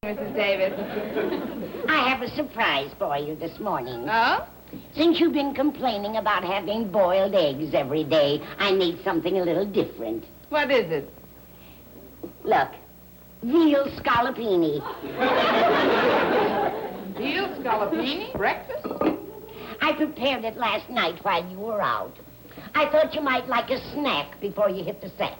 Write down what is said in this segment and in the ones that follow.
Mrs. Davis. I have a surprise for you this morning. Oh? Since you've been complaining about having boiled eggs every day, I need something a little different. What is it? Look, veal scallopini. Veal scallopini? Breakfast? I prepared it last night while you were out. I thought you might like a snack before you hit the sack.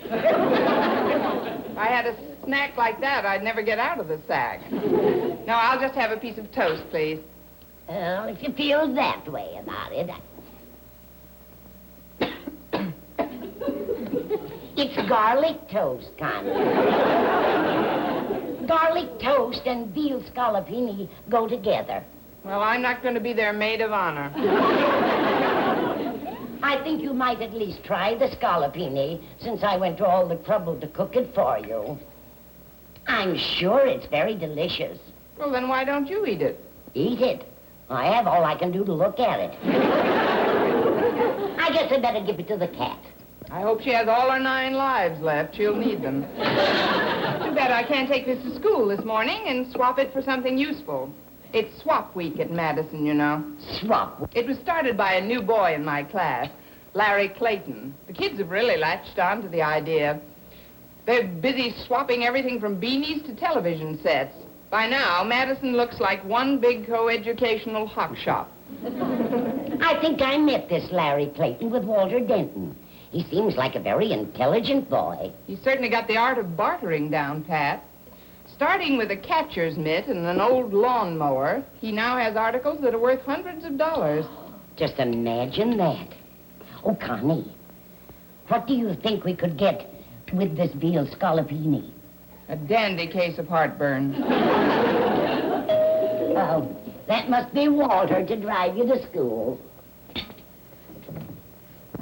If I had a snack like that, I'd never get out of the sack. No, I'll just have a piece of toast, please. Well, if you feel that way about it. It's garlic toast, Connie. Garlic toast and veal scallopini go together. Well, I'm not going to be their maid of honor. I think you might at least try the scallopini, since I went to all the trouble to cook it for you. I'm sure it's very delicious. Well, then why don't you eat it? Eat it? I have all I can do to look at it. I guess I better give it to the cat. I hope she has all her 9 lives left. She'll need them. Too bad I can't take this to school this morning and swap it for something useful. It's swap week at Madison, you know. Swap? It was started by a new boy in my class, Larry Clayton. The kids have really latched on to the idea. They're busy swapping everything from beanies to television sets. By now, Madison looks like one big co-educational hock shop. I think I met this Larry Clayton with Walter Denton. He seems like a very intelligent boy. He's certainly got the art of bartering down pat. Starting with a catcher's mitt and an old lawnmower, he now has articles that are worth hundreds of dollars. Just imagine that. Oh, Connie, what do you think we could get with this veal scallopini? A dandy case of heartburn. Oh, that must be Walter to drive you to school.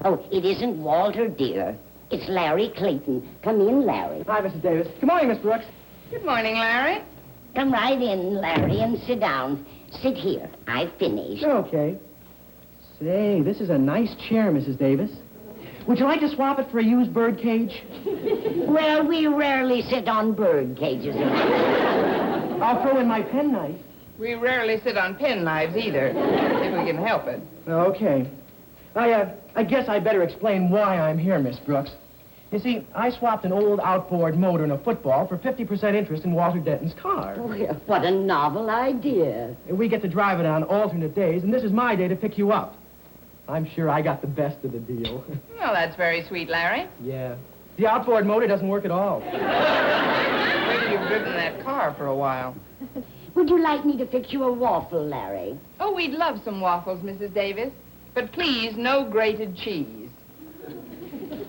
Oh, it isn't Walter, dear. It's Larry Clayton. Come in, Larry. Hi, Mrs. Davis. Good morning, Miss Brooks. Good morning, Larry. Come right in, Larry, and sit down. Sit here. I've finished. Okay. Say, this is a nice chair, Mrs. Davis. Would you like to swap it for a used bird cage? Well, we rarely sit on bird cages. I'll throw in my penknife. We rarely sit on penknives either, if we can help it. Okay. I guess I better explain why I'm here, Miss Brooks. You see, I swapped an old outboard motor and a football for 50% interest in Walter Denton's car. Well, what a novel idea. We get to drive it on alternate days, and this is my day to pick you up. I'm sure I got the best of the deal. Well, that's very sweet, Larry. Yeah. The outboard motor doesn't work at all. Maybe you've driven that car for a while. Would you like me to fix you a waffle, Larry? Oh, we'd love some waffles, Mrs. Davis. But please, no grated cheese.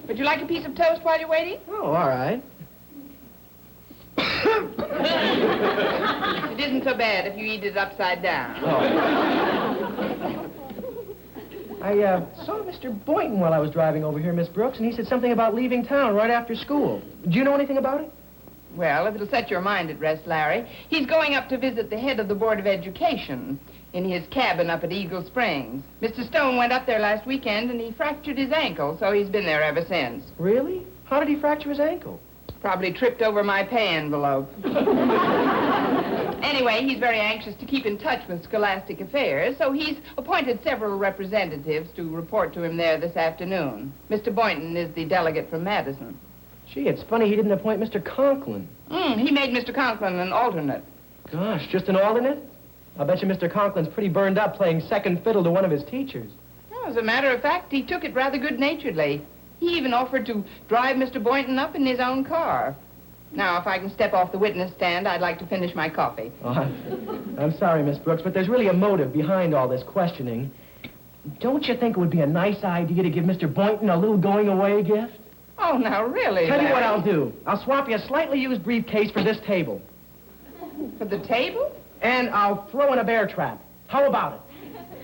Would you like a piece of toast while you're waiting? Oh, all right. It isn't so bad if you eat it upside down. Oh. I saw Mr. Boynton while I was driving over here, Miss Brooks, and he said something about leaving town right after school. Do you know anything about it? Well, if it'll set your mind at rest, Larry, he's going up to visit the head of the Board of Education in his cabin up at Eagle Springs. Mr. Stone went up there last weekend, and he fractured his ankle, so he's been there ever since. Really? How did he fracture his ankle? Probably tripped over my pay envelope. Anyway, he's very anxious to keep in touch with scholastic affairs, so he's appointed several representatives to report to him there this afternoon. Mr. Boynton is the delegate from Madison. Gee, it's funny he didn't appoint Mr. Conklin. He made Mr. Conklin an alternate. Gosh, just an alternate? I'll bet you Mr. Conklin's pretty burned up playing second fiddle to one of his teachers. Well, as a matter of fact, he took it rather good-naturedly. He even offered to drive Mr. Boynton up in his own car. Now, if I can step off the witness stand, I'd like to finish my coffee. Oh, I'm sorry, Miss Brooks, but there's really a motive behind all this questioning. Don't you think it would be a nice idea to give Mr. Boynton a little going-away gift? Oh, now, really, Tell you Larry? what I'll do. I'll swap you a slightly used briefcase for this table. For the table? And I'll throw in a bear trap. How about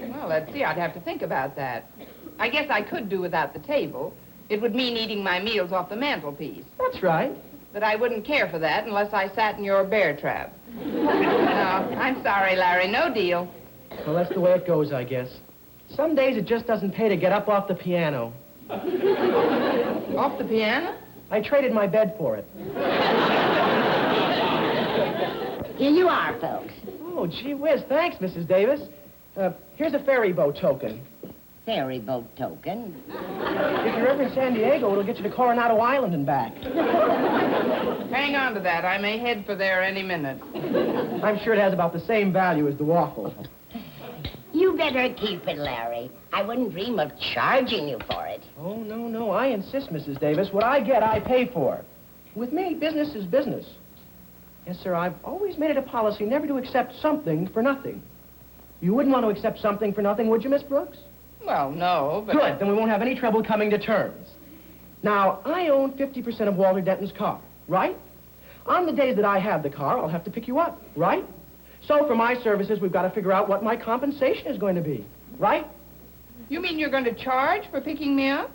it? Well, let's see. I'd have to think about that. I guess I could do without the table. It would mean eating my meals off the mantelpiece. That's right. But I wouldn't care for that unless I sat in your bear trap. No, I'm sorry, Larry. No deal. Well, that's the way it goes, I guess. Some days it just doesn't pay to get up off the piano. Off the piano? I traded my bed for it. Here you are, folks. Oh, gee whiz. Thanks, Mrs. Davis. Here's a ferry boat token. Ferry boat token. If you're ever in San Diego, it'll get you to Coronado Island and back. Hang on to that. I may head for there any minute. I'm sure it has about the same value as the waffle. You better keep it, Larry. I wouldn't dream of charging you for it. Oh, no. I insist, Mrs. Davis. What I get, I pay for. With me, business is business. Yes, sir, I've always made it a policy never to accept something for nothing. You wouldn't want to accept something for nothing, would you, Miss Brooks? Well, no, but... Good, then we won't have any trouble coming to terms. Now, I own 50% of Walter Denton's car, right? On the days that I have the car, I'll have to pick you up, right? So for my services, we've got to figure out what my compensation is going to be, right? You mean you're going to charge for picking me up?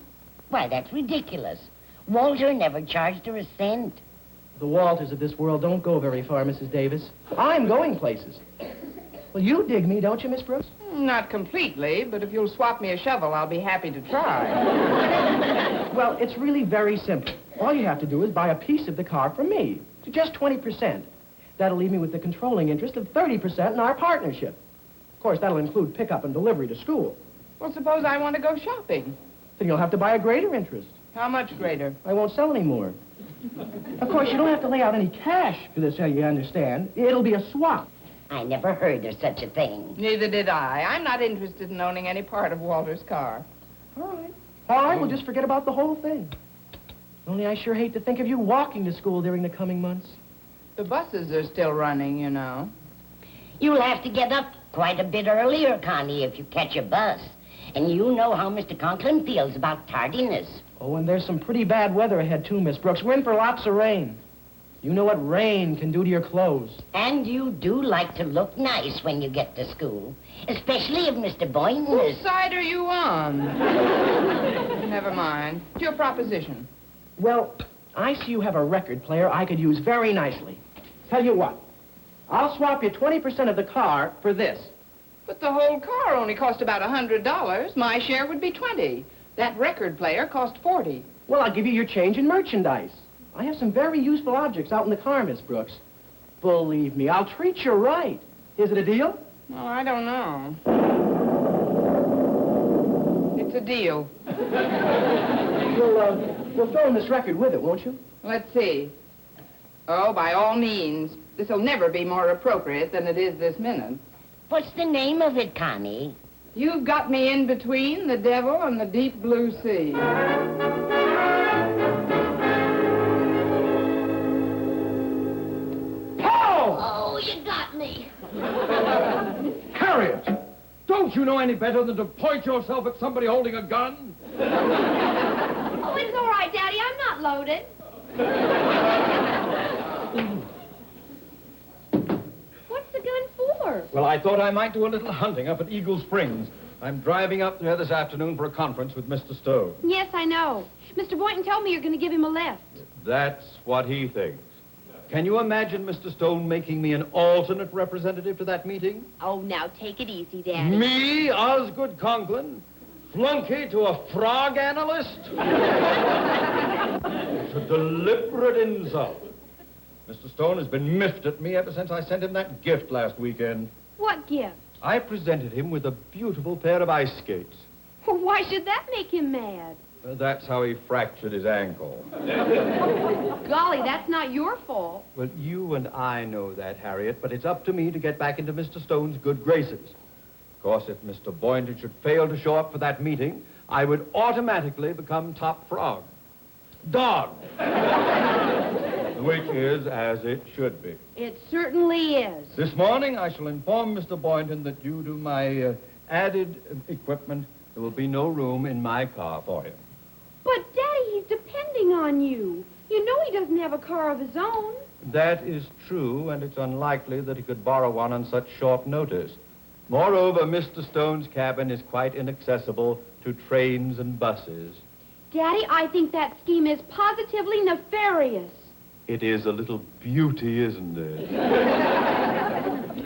Why, that's ridiculous. Walter never charged her a cent. The Walters of this world don't go very far, Mrs. Davis. I'm going places. Well, you dig me, don't you, Miss Brooks? Not completely, but if you'll swap me a shovel, I'll be happy to try. Well, it's really very simple. All you have to do is buy a piece of the car from me, just 20%. That'll leave me with the controlling interest of 30% in our partnership. Of course, that'll include pickup and delivery to school. Well, suppose I want to go shopping. Then you'll have to buy a greater interest. How much greater? I won't sell any more. Of course, you don't have to lay out any cash for this, you understand. It'll be a swap. I never heard of such a thing. Neither did I. I'm not interested in owning any part of Walter's car. All right, we'll just forget about the whole thing. Only I sure hate to think of you walking to school during the coming months. The buses are still running, you know. You'll have to get up quite a bit earlier, Connie, if you catch a bus. And you know how Mr. Conklin feels about tardiness. Oh, and there's some pretty bad weather ahead, too, Miss Brooks. We're in for lots of rain. You know what rain can do to your clothes. And you do like to look nice when you get to school. Especially if Mr. Boynton Whose is... side are you on? Never mind. It's your proposition. Well, I see you have a record player I could use very nicely. Tell you what, I'll swap you 20% of the car for this. But the whole car only cost about $100. My share would be $20. That record player cost $40. Well, I'll give you your change in merchandise. I have some very useful objects out in the car, Miss Brooks. Believe me, I'll treat you right. Is it a deal? Oh, I don't know. It's a deal. You'll throw in this record with it, won't you? Let's see. Oh, by all means. This'll never be more appropriate than it is this minute. What's the name of it, Connie? You've got me in between the devil and the deep blue sea. Oh, you got me. Harriet, don't you know any better than to point yourself at somebody holding a gun? Oh, it's all right, Daddy. I'm not loaded. What's the gun for? Well, I thought I might do a little hunting up at Eagle Springs. I'm driving up there this afternoon for a conference with Mr. Stone. Yes, I know. Mr. Boynton told me you're going to give him a lift. That's what he thinks. Can you imagine Mr. Stone making me an alternate representative to that meeting? Oh, now take it easy, Daddy. Me, Osgood Conklin? Flunky to a frog analyst? It's a deliberate insult. Mr. Stone has been miffed at me ever since I sent him that gift last weekend. What gift? I presented him with a beautiful pair of ice skates. Well, why should that make him mad? That's how he fractured his ankle. Golly, that's not your fault. Well, you and I know that, Harriet, but it's up to me to get back into Mr. Stone's good graces. Of course, if Mr. Boynton should fail to show up for that meeting, I would automatically become top frog. Dog. Which is as it should be. It certainly is. This morning, I shall inform Mr. Boynton that due to my added equipment, there will be no room in my car for him. But, Daddy, he's depending on you. You know he doesn't have a car of his own. That is true, and it's unlikely that he could borrow one on such short notice. Moreover, Mr. Stone's cabin is quite inaccessible to trains and buses. Daddy, I think that scheme is positively nefarious. It is a little beauty, isn't it?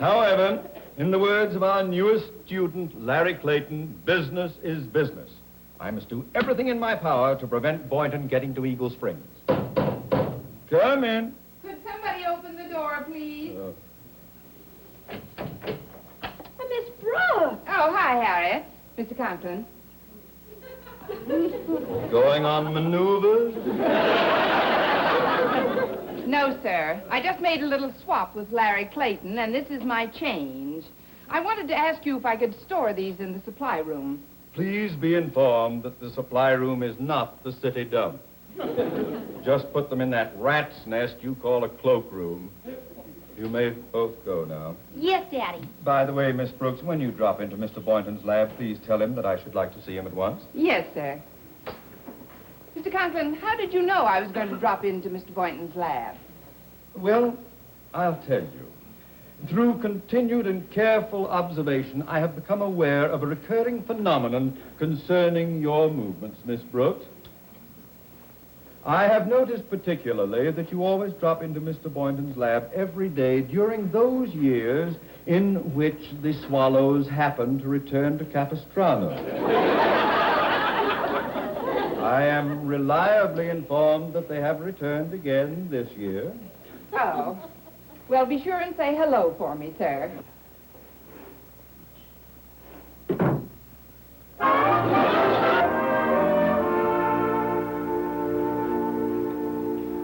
However, in the words of our newest student, Larry Clayton, business is business. I must do everything in my power to prevent Boynton getting to Eagle Springs. Come in. Could somebody open the door, please? Brooks! Oh, hi, Harriet. Mr. Conklin. Going on maneuvers? No, sir. I just made a little swap with Larry Clayton, and this is my change. I wanted to ask you if I could store these in the supply room. Please be informed that the supply room is not the city dump. Just put them in that rat's nest you call a cloakroom. You may both go now. Yes, Daddy. By the way, Miss Brooks, when you drop into Mr. Boynton's lab, please tell him that I should like to see him at once. Yes, sir. Mr. Conklin, how did you know I was going to drop into Mr. Boynton's lab? Well, I'll tell you. Through continued and careful observation, I have become aware of a recurring phenomenon concerning your movements, Miss Brooks. I have noticed particularly that you always drop into Mr. Boynton's lab every day during those years in which the swallows happen to return to Capistrano. I am reliably informed that they have returned again this year. Oh. Well, be sure and say hello for me, sir.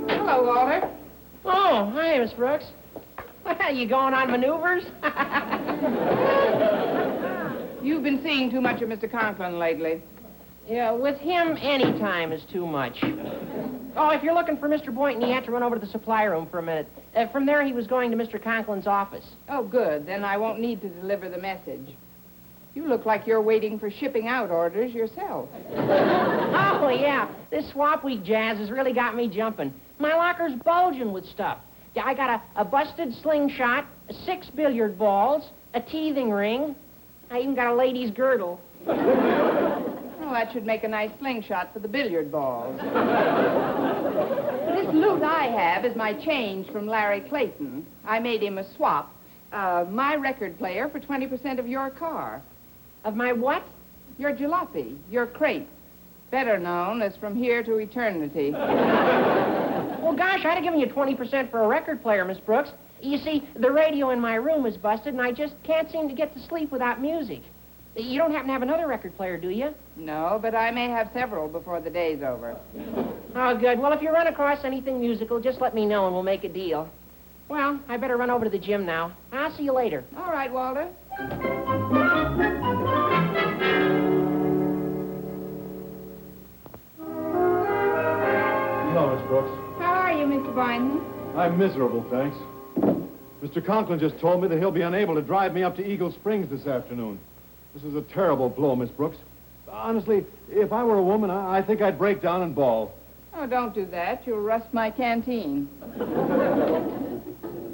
Hello, Walter. Oh, hi, Miss Brooks. Well, you going on maneuvers? You've been seeing too much of Mr. Conklin lately. Yeah, with him, any time is too much. Oh, if you're looking for Mr. Boynton, you have to run over to the supply room for a minute. From there, he was going to Mr. Conklin's office. Oh, good. Then I won't need to deliver the message. You look like you're waiting for shipping out orders yourself. Oh, yeah. This swap week jazz has really got me jumping. My locker's bulging with stuff. Yeah, I got a busted slingshot, 6 billiard balls, a teething ring. I even got a lady's girdle. Well, that should make a nice slingshot for the billiard balls. This loot I have is my change from Larry Clayton. I made him a swap. My record player for 20% of your car. Of my what? Your jalopy, your crate. Better known as From Here to Eternity. Well, gosh, I'd have given you 20% for a record player, Miss Brooks. You see, the radio in my room is busted, and I just can't seem to get to sleep without music. You don't happen to have another record player, do you? No, but I may have several before the day's over. Oh, good. Well, if you run across anything musical, just let me know and we'll make a deal. Well, I better run over to the gym now. I'll see you later. All right, Walter. Hello, Miss Brooks. How are you, Mr. Boynton? I'm miserable, thanks. Mr. Conklin just told me that he'll be unable to drive me up to Eagle Springs this afternoon. This is a terrible blow, Miss Brooks. Honestly, if I were a woman, I think I'd break down and bawl. Oh, don't do that. You'll rust my canteen.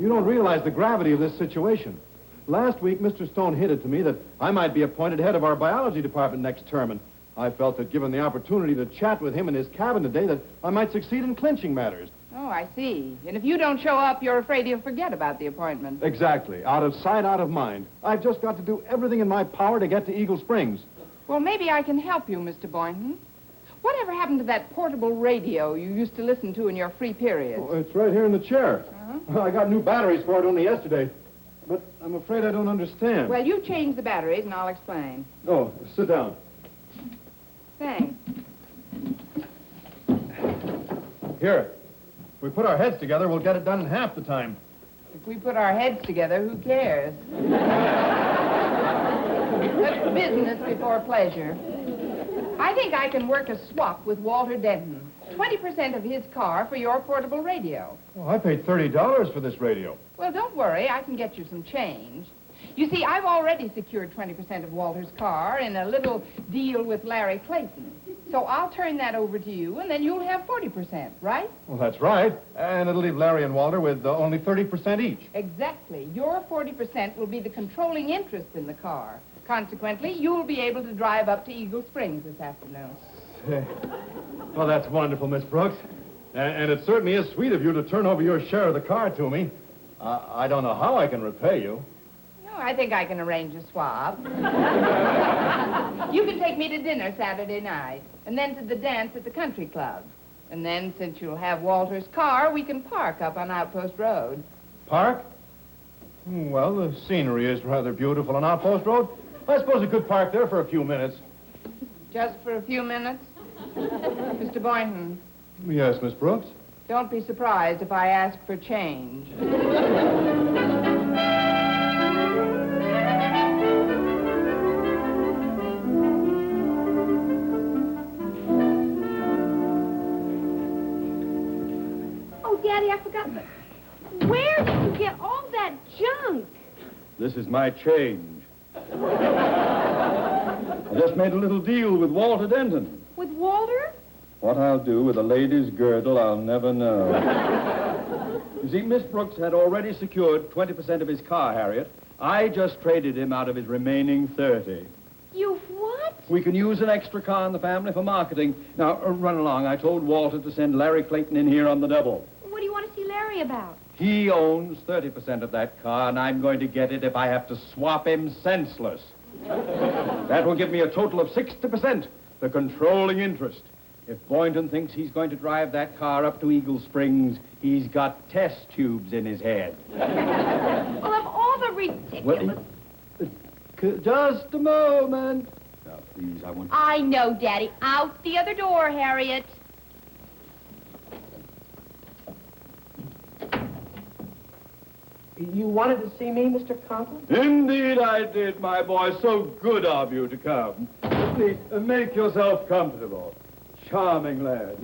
You don't realize the gravity of this situation. Last week, Mr. Stone hinted to me that I might be appointed head of our biology department next term, and I felt that given the opportunity to chat with him in his cabin today, that I might succeed in clinching matters. Oh, I see. And if you don't show up, you're afraid he'll forget about the appointment. Exactly. Out of sight, out of mind. I've just got to do everything in my power to get to Eagle Springs. Well, maybe I can help you, Mr. Boynton. Whatever happened to that portable radio you used to listen to in your free periods? Oh, it's right here in the chair. I got new batteries for it only yesterday. But I'm afraid I don't understand. Well, you change the batteries and I'll explain. Oh, sit down. Thanks. Here. If we put our heads together, we'll get it done in half the time. If we put our heads together, who cares? That's business before pleasure. I think I can work a swap with Walter Denton. 20% of his car for your portable radio. Well, I paid $30 for this radio. Well, don't worry. I can get you some change. You see, I've already secured 20% of Walter's car in a little deal with Larry Clayton. So I'll turn that over to you, and then you'll have 40%, right? Well, that's right. And it'll leave Larry and Walter with only 30% each. Exactly. Your 40% will be the controlling interest in the car. Consequently, you'll be able to drive up to Eagle Springs this afternoon. Well, that's wonderful, Miss Brooks. And it certainly is sweet of you to turn over your share of the car to me. I don't know how I can repay you. No, I think I can arrange a swap. You can take me to dinner Saturday night, and then to the dance at the country club. And then, since you'll have Walter's car, we can park up on Outpost Road. Park? Well, the scenery is rather beautiful on Outpost Road. I suppose we could park there for a few minutes. Just for a few minutes? Mr. Boynton, Yes, Miss Brooks? don't be surprised if I ask for change. Oh, Daddy, I forgot. Where did you get all that junk? This is my change. I just made a little deal with Walter Denton. With Walter? What I'll do with a lady's girdle, I'll never know. You see, Miss Brooks had already secured 20% of his car, Harriet. I just traded him out of his remaining 30. You what? We can use an extra car in the family for marketing. Now, run along. I told Walter to send Larry Clayton in here on the double. What do you want to see Larry about? He owns 30% of that car, and I'm going to get it if I have to swap him senseless. That will give me a total of 60%, the controlling interest. If Boynton thinks he's going to drive that car up to Eagle Springs, he's got test tubes in his head. Well, of all the ridiculous... Just a moment. Now, please, I want... I know, Daddy. Out the other door, Harriet. You wanted to see me, Mr. Conklin? Indeed I did, my boy. So good of you to come. Please, make yourself comfortable. Charming lad.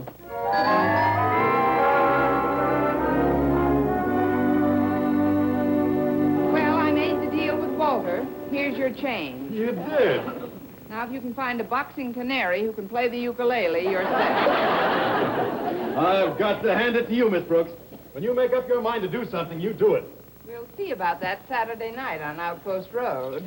Well, I made the deal with Walter. Here's your change. You did. Now, if you can find a boxing canary who can play the ukulele, you're set. I've got to hand it to you, Miss Brooks. When you make up your mind to do something, you do it. We'll see about that Saturday night on Outpost Road.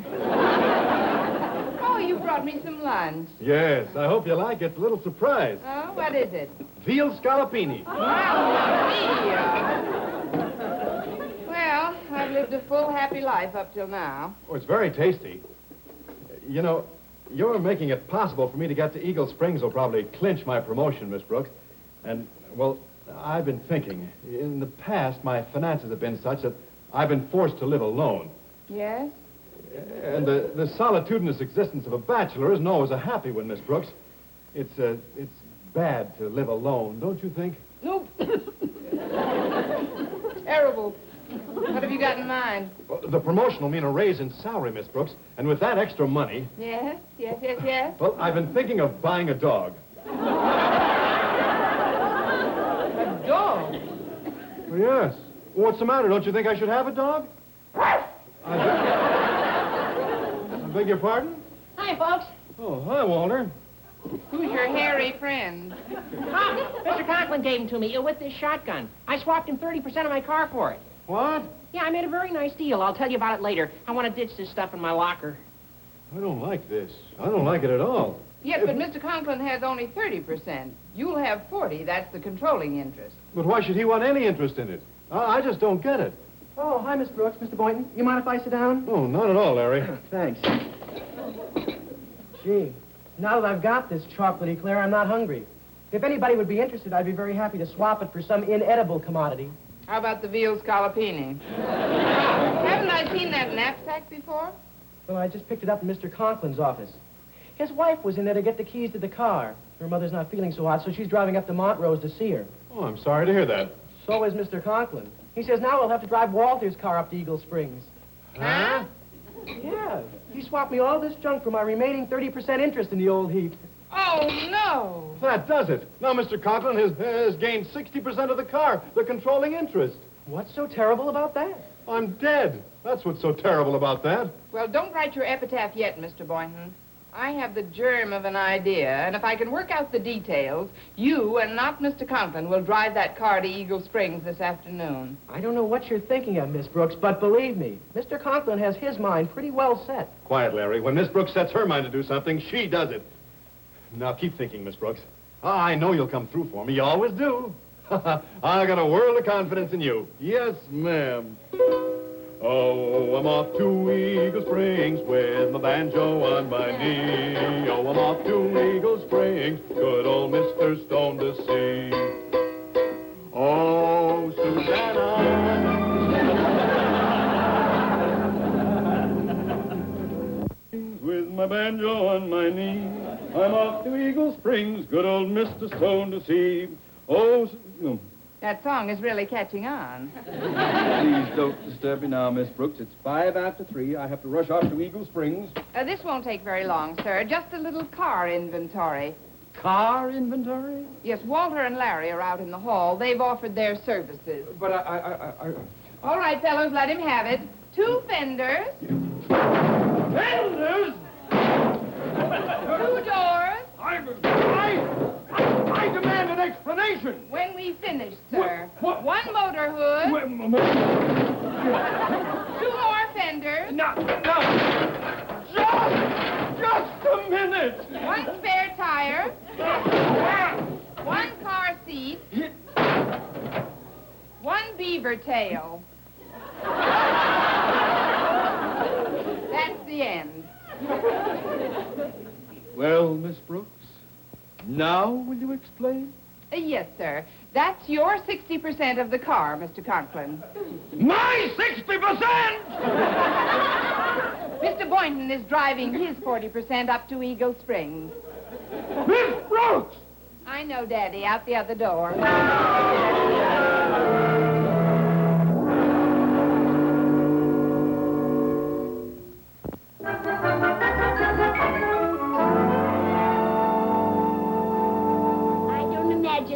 Oh, you brought me some lunch. Yes, I hope you like it. It's a little surprise. Oh, what is it? Veal scallopini. Mamma mia. Well, I've lived a full, happy life up till now. Oh, it's very tasty. You know, your making it possible for me to get to Eagle Springs will probably clinch my promotion, Miss Brooks. And, well, I've been thinking. In the past, my finances have been such that I've been forced to live alone. Yes? And the solitudinous existence of a bachelor isn't always a happy one, Miss Brooks. It's bad to live alone, don't you think? Nope. Terrible. What have you got in mind? Well, the promotion will mean a raise in salary, Miss Brooks. And with that extra money... Yes. Well, I've been thinking of buying a dog. A dog? Well, yes. What's the matter? Don't you think I should have a dog? I beg your pardon? Hi, folks. Oh, hi, Walter. Who's your hairy friend? Mr. Conklin gave him to me with this shotgun. I swapped him 30% of my car for it. What? Yeah, I made a very nice deal. I'll tell you about it later. I want to ditch this stuff in my locker. I don't like this. I don't like it at all. Yes, but Mr. Conklin has only 30%. You'll have 40. That's the controlling interest. But why should he want any interest in it? I just don't get it. Oh, hi, Miss Brooks. Mr. Boynton, you mind if I sit down? Oh, not at all, Larry. Thanks. Gee, now that I've got this chocolate eclair, I'm not hungry. If anybody would be interested, I'd be very happy to swap it for some inedible commodity. How about the veal scallopini? Haven't I seen that knapsack before? Well, I just picked it up in Mr. Conklin's office. His wife was in there to get the keys to the car. Her mother's not feeling so hot, so she's driving up to Montrose to see her. Oh, I'm sorry to hear that. So is Mr. Conklin. He says now we'll have to drive Walter's car up to Eagle Springs. Huh? Yeah. He swapped me all this junk for my remaining 30% interest in the old heap. Oh, no. That does it. Now Mr. Conklin has gained 60% of the car, the controlling interest. What's so terrible about that? I'm dead. That's what's so terrible about that. Well, don't write your epitaph yet, Mr. Boynton. I have the germ of an idea, and if I can work out the details, you and not Mr. Conklin will drive that car to Eagle Springs this afternoon. I don't know what you're thinking of, Miss Brooks, but believe me, Mr. Conklin has his mind pretty well set. Quiet, Larry. When Miss Brooks sets her mind to do something, she does it. Now, keep thinking, Miss Brooks. I know you'll come through for me. You always do. I got a world of confidence in you. Yes, ma'am. Oh, I'm off to Eagle Springs with my banjo on my knee. Oh, I'm off to Eagle Springs, good old Mr. Stone to see. Oh, Susanna. a banjo on my knee. I'm off to Eagle Springs, good old Mr. Stone to see. Oh, That song is really catching on. please don't disturb me now, Miss Brooks. It's 3:05. I have to rush off to Eagle Springs. This won't take very long, sir. Just a little car inventory. Car inventory? Yes, Walter and Larry are out in the hall. They've offered their services. But All right, fellows, let him have it. 2 fenders. Fenders? 2 doors. I demand an explanation. When we finish, sir. What? 1 motor hood. 2 more fenders. No. Just a minute. 1 spare tire. 1 car seat. 1 beaver tail. That's the end. Well, Miss Brooks, now will you explain? Yes, sir. That's your 60% of the car, Mr. Conklin. My 60%? Mr. Boynton is driving his 40% up to Eagle Springs. Miss Brooks! I know, Daddy, out the other door.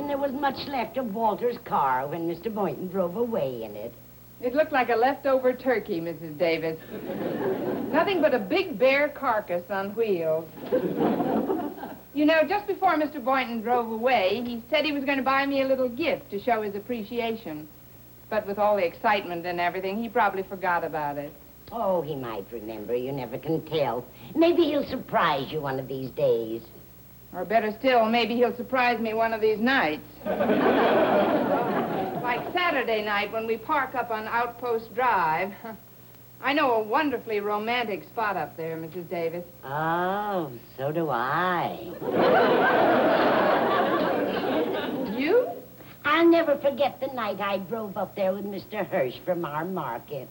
There was much left of Walter's car when Mr. Boynton drove away in it. It looked like a leftover turkey, Mrs. Davis. Nothing but a big bare carcass on wheels. You know, just before Mr. Boynton drove away, he said he was going to buy me a little gift to show his appreciation. But with all the excitement and everything, he probably forgot about it. Oh, he might remember. You never can tell. Maybe he'll surprise you one of these days. Or better still, maybe he'll surprise me one of these nights. Like Saturday night when we park up on Outpost Drive. I know a wonderfully romantic spot up there, Mrs. Davis. Oh, so do I. You? I'll never forget the night I drove up there with Mr. Hirsch from our market.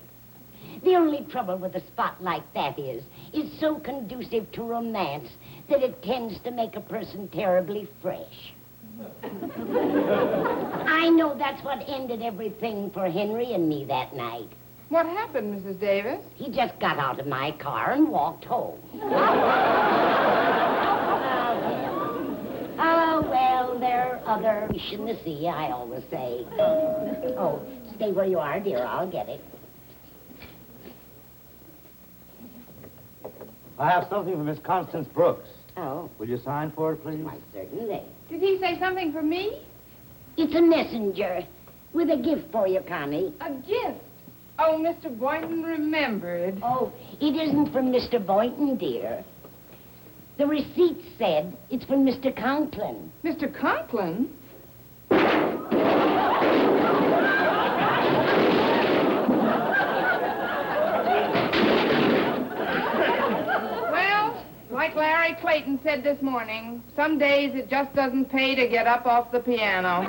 The only trouble with a spot like that is it's so conducive to romance that it tends to make a person terribly fresh. I know that's what ended everything for Henry and me that night. What happened, Mrs. Davis? He just got out of my car and walked home. Oh, well, there are other fish in the sea, I always say. Oh, stay where you are, dear. I'll get it. I have something for Miss Constance Brooks. Oh. Will you sign for it, please? Why, certainly. Did he say something for me? It's a messenger with a gift for you, Connie. A gift? Oh, Mr. Boynton remembered. Oh, it isn't from Mr. Boynton, dear. The receipt said it's from Mr. Conklin. Mr. Conklin? Well, like Larry Clayton said this morning, some days it just doesn't pay to get up off the piano.